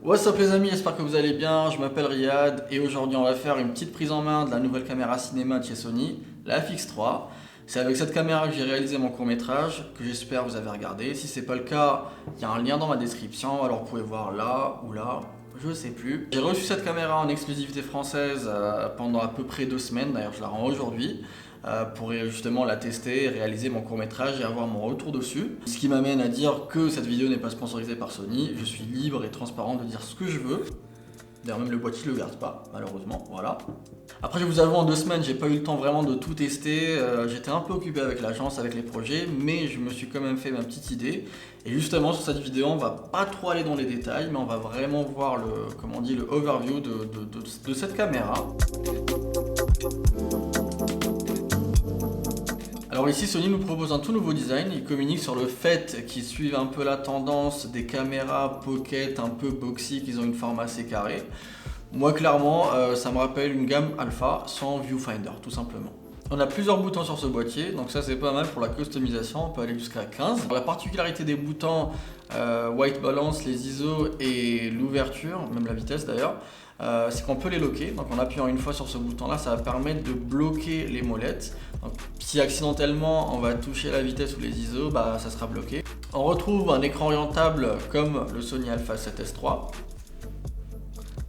What's up les amis, j'espère que vous allez bien, je m'appelle Riyad et aujourd'hui on va faire une petite prise en main de la nouvelle caméra cinéma de chez Sony, la FX3. C'est avec cette caméra que j'ai réalisé mon court métrage, que j'espère vous avez regardé. Si c'est pas le cas, il y a un lien dans ma description, alors vous pouvez voir là ou là, je sais plus. J'ai reçu cette caméra en exclusivité française pendant à peu près 2 semaines, d'ailleurs je la rends aujourd'hui. Pour justement la tester, réaliser mon court métrage et avoir mon retour dessus. Ce qui m'amène à dire que cette vidéo n'est pas sponsorisée par Sony, je suis libre et transparent de dire ce que je veux. D'ailleurs même le boîtier ne le garde pas, malheureusement, voilà. Après je vous avoue, en 2 semaines, j'ai pas eu le temps vraiment de tout tester, j'étais un peu occupé avec l'agence, avec les projets, mais je me suis quand même fait ma petite idée. Et justement sur cette vidéo, on va pas trop aller dans les détails, mais on va vraiment voir le overview de cette caméra. Alors ici Sony nous propose un tout nouveau design, ils communiquent sur le fait qu'ils suivent un peu la tendance des caméras pocket un peu boxy, qu'ils ont une forme assez carrée. Moi clairement ça me rappelle une gamme alpha sans viewfinder tout simplement. On a plusieurs boutons sur ce boîtier, donc ça c'est pas mal pour la customisation, on peut aller jusqu'à 15. La particularité des boutons white balance, les ISO et l'ouverture, même la vitesse d'ailleurs, c'est qu'on peut les locker. Donc en appuyant une fois sur ce bouton là, ça va permettre de bloquer les molettes. Donc, si accidentellement on va toucher la vitesse ou les ISO, ça sera bloqué. On retrouve un écran orientable comme le Sony Alpha 7S3.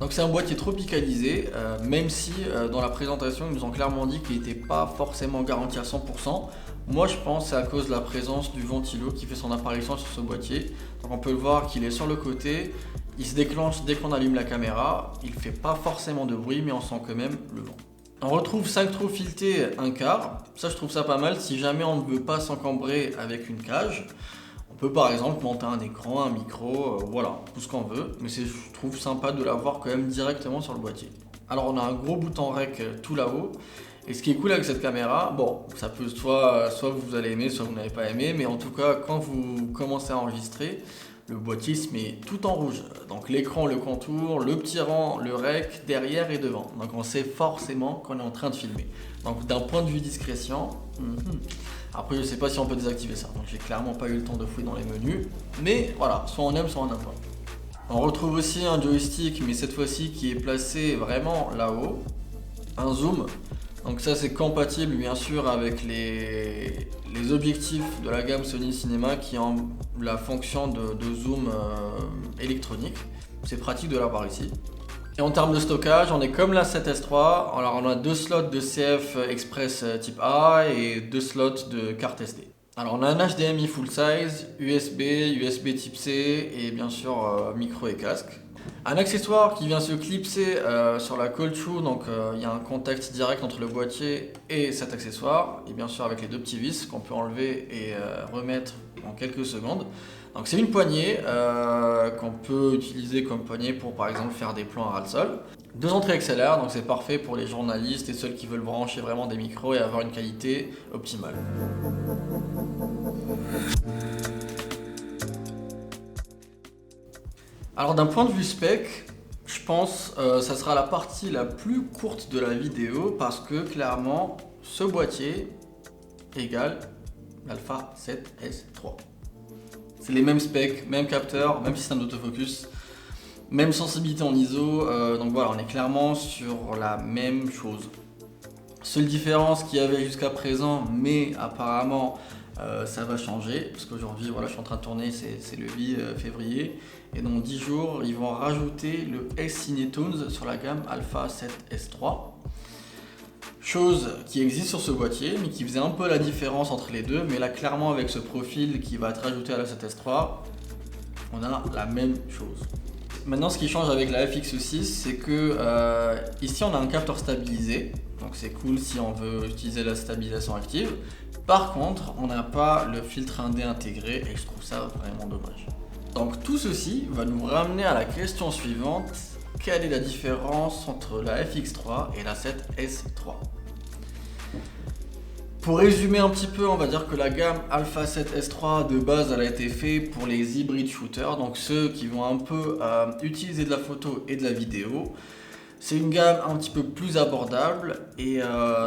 Donc c'est un boîtier tropicalisé, même si dans la présentation ils nous ont clairement dit qu'il n'était pas forcément garanti à 100%. Moi je pense que c'est à cause de la présence du ventilo qui fait son apparition sur ce boîtier. Donc on peut le voir qu'il est sur le côté, il se déclenche dès qu'on allume la caméra, il ne fait pas forcément de bruit mais on sent quand même le vent. On retrouve 5 trous filetés 1/4, ça je trouve ça pas mal si jamais on ne veut pas s'encombrer avec une cage. On peut par exemple monter un écran, un micro, voilà, tout ce qu'on veut, mais je trouve sympa de l'avoir quand même directement sur le boîtier. Alors on a un gros bouton rec tout là-haut, et ce qui est cool avec cette caméra, bon, ça peut soit vous allez aimer, soit vous n'avez pas aimé, mais en tout cas quand vous commencez à enregistrer, le boîtier se met tout en rouge. Donc l'écran, le contour, le petit rang, le rec, derrière et devant. Donc on sait forcément qu'on est en train de filmer. Donc d'un point de vue discrétion, après je sais pas si on peut désactiver ça. Donc j'ai clairement pas eu le temps de fouiller dans les menus. Mais voilà, soit on aime, soit on n'aime pas. On retrouve aussi un joystick, mais cette fois-ci qui est placé vraiment là-haut. Un zoom. Donc ça c'est compatible bien sûr avec les objectifs de la gamme Sony Cinema qui ont la fonction de zoom électronique. C'est pratique de l'avoir ici. Et en termes de stockage, on est comme la 7S3. Alors on a 2 slots de CF Express type A et 2 slots de carte SD. Alors on a un HDMI full size, USB, USB type C et bien sûr micro et casque. Un accessoire qui vient se clipser sur la cold shoe, donc il y a un contact direct entre le boîtier et cet accessoire, et bien sûr avec les 2 petits vis qu'on peut enlever et remettre en quelques secondes. Donc c'est une poignée qu'on peut utiliser comme poignée pour par exemple faire des plans à ras de sol. 2 entrées XLR, donc c'est parfait pour les journalistes et ceux qui veulent brancher vraiment des micros et avoir une qualité optimale. Alors d'un point de vue spec, je pense ça sera la partie la plus courte de la vidéo parce que clairement ce boîtier égale l'Alpha 7S3. C'est les mêmes specs, même capteur, même système d'autofocus, même sensibilité en ISO, donc voilà, on est clairement sur la même chose. Seule différence qu'il y avait jusqu'à présent, mais apparemment ça va changer, parce qu'aujourd'hui voilà, je suis en train de tourner, c'est le 8 février, et dans 10 jours ils vont rajouter le S-Cinetoons sur la gamme Alpha 7S3. Chose qui existe sur ce boîtier, mais qui faisait un peu la différence entre les deux, mais là clairement avec ce profil qui va être rajouté à la 7S3, on a la même chose. Maintenant ce qui change avec la FX6, c'est que ici on a un capteur stabilisé, donc c'est cool si on veut utiliser la stabilisation active. Par contre, on n'a pas le filtre 1D intégré et je trouve ça vraiment dommage. Donc tout ceci va nous ramener à la question suivante. Quelle est la différence entre la FX3 et la 7S3 ? Pour résumer un petit peu, on va dire que la gamme Alpha 7S3 de base elle a été faite pour les hybrides shooters, donc ceux qui vont un peu utiliser de la photo et de la vidéo. C'est une gamme un petit peu plus abordable et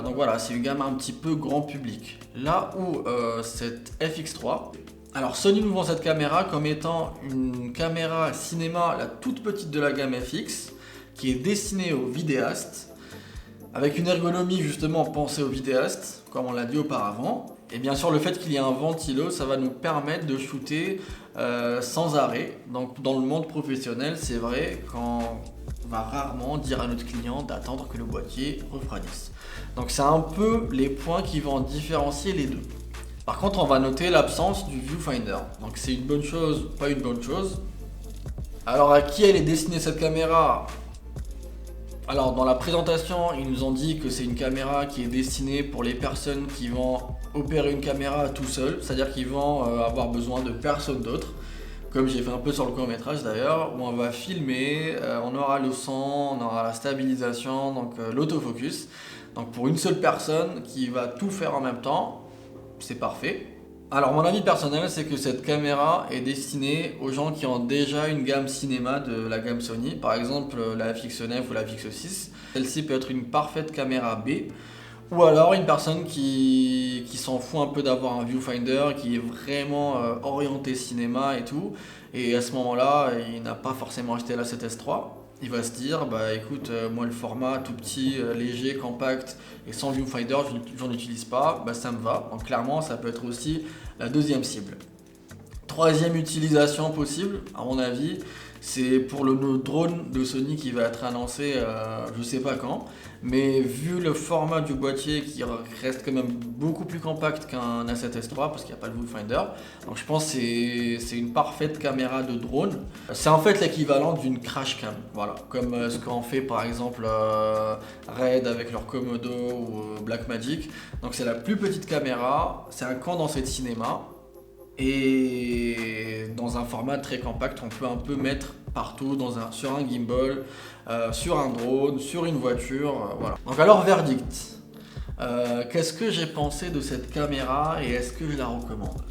donc voilà, c'est une gamme un petit peu grand public. Là où cette FX3, Alors Sony nous vend cette caméra comme étant une caméra cinéma la toute petite de la gamme FX qui est destinée aux vidéastes avec une ergonomie justement pensée aux vidéastes comme on l'a dit auparavant. Et bien sûr le fait qu'il y ait un ventilo ça va nous permettre de shooter sans arrêt. Donc dans le monde professionnel c'est vrai qu'on va rarement dire à notre client d'attendre que le boîtier refroidisse. Donc c'est un peu les points qui vont différencier les deux. Par contre, on va noter l'absence du viewfinder. Donc c'est une bonne chose, pas une bonne chose. Alors à qui elle est destinée cette caméra? Alors dans la présentation, ils nous ont dit que c'est une caméra qui est destinée pour les personnes qui vont opérer une caméra tout seul, c'est-à-dire qu'ils vont avoir besoin de personne d'autre. Comme j'ai fait un peu sur le court-métrage d'ailleurs, où on va filmer, on aura le son, on aura la stabilisation, donc l'autofocus. Donc pour une seule personne qui va tout faire en même temps, c'est parfait. Alors mon avis personnel c'est que cette caméra est destinée aux gens qui ont déjà une gamme cinéma de la gamme Sony, par exemple la FX9 ou la FX6. Celle-ci peut être une parfaite caméra B, ou alors une personne qui s'en fout un peu d'avoir un viewfinder, qui est vraiment orienté cinéma et tout, et à ce moment-là il n'a pas forcément acheté la 7S3. Il va se dire, bah écoute, moi le format tout petit, léger, compact et sans viewfinder, j'en utilise pas, bah ça me va. Donc clairement, ça peut être aussi la deuxième cible. Troisième utilisation possible, à mon avis, c'est pour le drone de Sony qui va être annoncé je sais pas quand, mais vu le format du boîtier qui reste quand même beaucoup plus compact qu'un A7S3 parce qu'il n'y a pas de viewfinder, donc je pense que c'est une parfaite caméra de drone. C'est en fait l'équivalent d'une crash cam, voilà, comme ce qu'en fait par exemple Red avec leur Komodo ou Blackmagic. Donc c'est la plus petite caméra, c'est un condensé de cinéma. Et dans un format très compact, on peut un peu mettre partout, sur un gimbal, sur un drone, sur une voiture, voilà. Donc alors verdict, qu'est-ce que j'ai pensé de cette caméra et est-ce que je la recommande?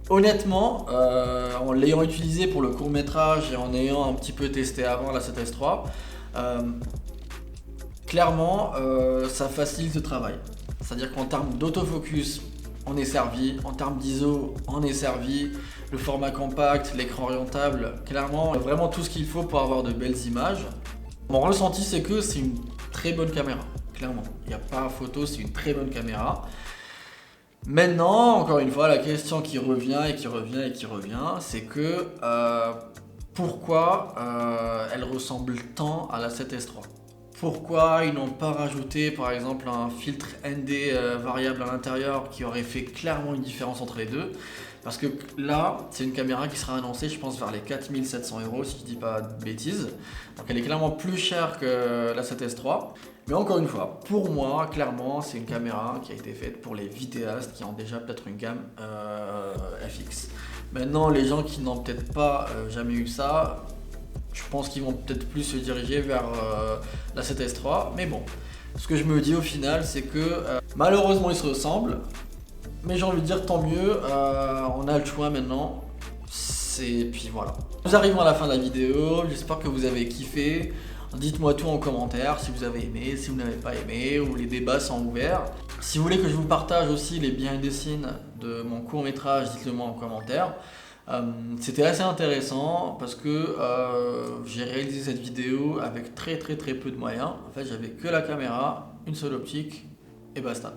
Honnêtement, en l'ayant utilisée pour le court-métrage et en ayant un petit peu testé avant la 7S3, clairement ça facilite le travail. C'est-à-dire qu'en termes d'autofocus, on est servi, en termes d'ISO, on est servi, le format compact, l'écran orientable, clairement, vraiment tout ce qu'il faut pour avoir de belles images. Mon ressenti, c'est que c'est une très bonne caméra, clairement. Il n'y a pas photo, c'est une très bonne caméra. Maintenant, encore une fois, la question qui revient et qui revient et qui revient, c'est que pourquoi elle ressemble tant à la 7S3 ? Pourquoi ils n'ont pas rajouté par exemple un filtre ND variable à l'intérieur qui aurait fait clairement une différence entre les deux? Parce que là, c'est une caméra qui sera annoncée, je pense, vers les 4700 € si je dis pas de bêtises. Donc elle est clairement plus chère que la 7S3. Mais encore une fois, pour moi, clairement, c'est une caméra qui a été faite pour les vidéastes qui ont déjà peut-être une gamme FX. Maintenant, les gens qui n'ont peut-être pas jamais eu ça, je pense qu'ils vont peut-être plus se diriger vers la 7S3, mais bon, ce que je me dis au final, c'est que malheureusement ils se ressemblent, mais j'ai envie de dire tant mieux, on a le choix maintenant, et puis voilà. Nous arrivons à la fin de la vidéo, j'espère que vous avez kiffé, dites-moi tout en commentaire si vous avez aimé, si vous n'avez pas aimé, ou les débats sont ouverts. Si vous voulez que je vous partage aussi les behind the scenes de mon court métrage, dites-le moi en commentaire. C'était assez intéressant parce que j'ai réalisé cette vidéo avec très peu de moyens. En fait j'avais que la caméra, une seule optique et basta.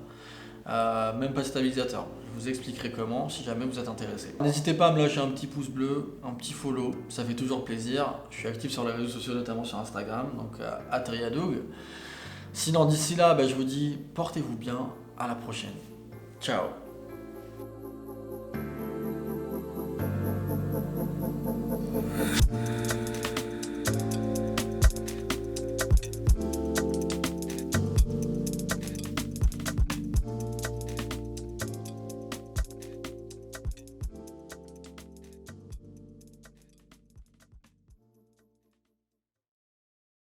Même pas de stabilisateur. Je vous expliquerai comment si jamais vous êtes intéressé. N'hésitez pas à me lâcher un petit pouce bleu, un petit follow, ça fait toujours plaisir. Je suis actif sur les réseaux sociaux, notamment sur Instagram, donc @riadoug. Sinon d'ici là, je vous dis portez-vous bien, à la prochaine. Ciao.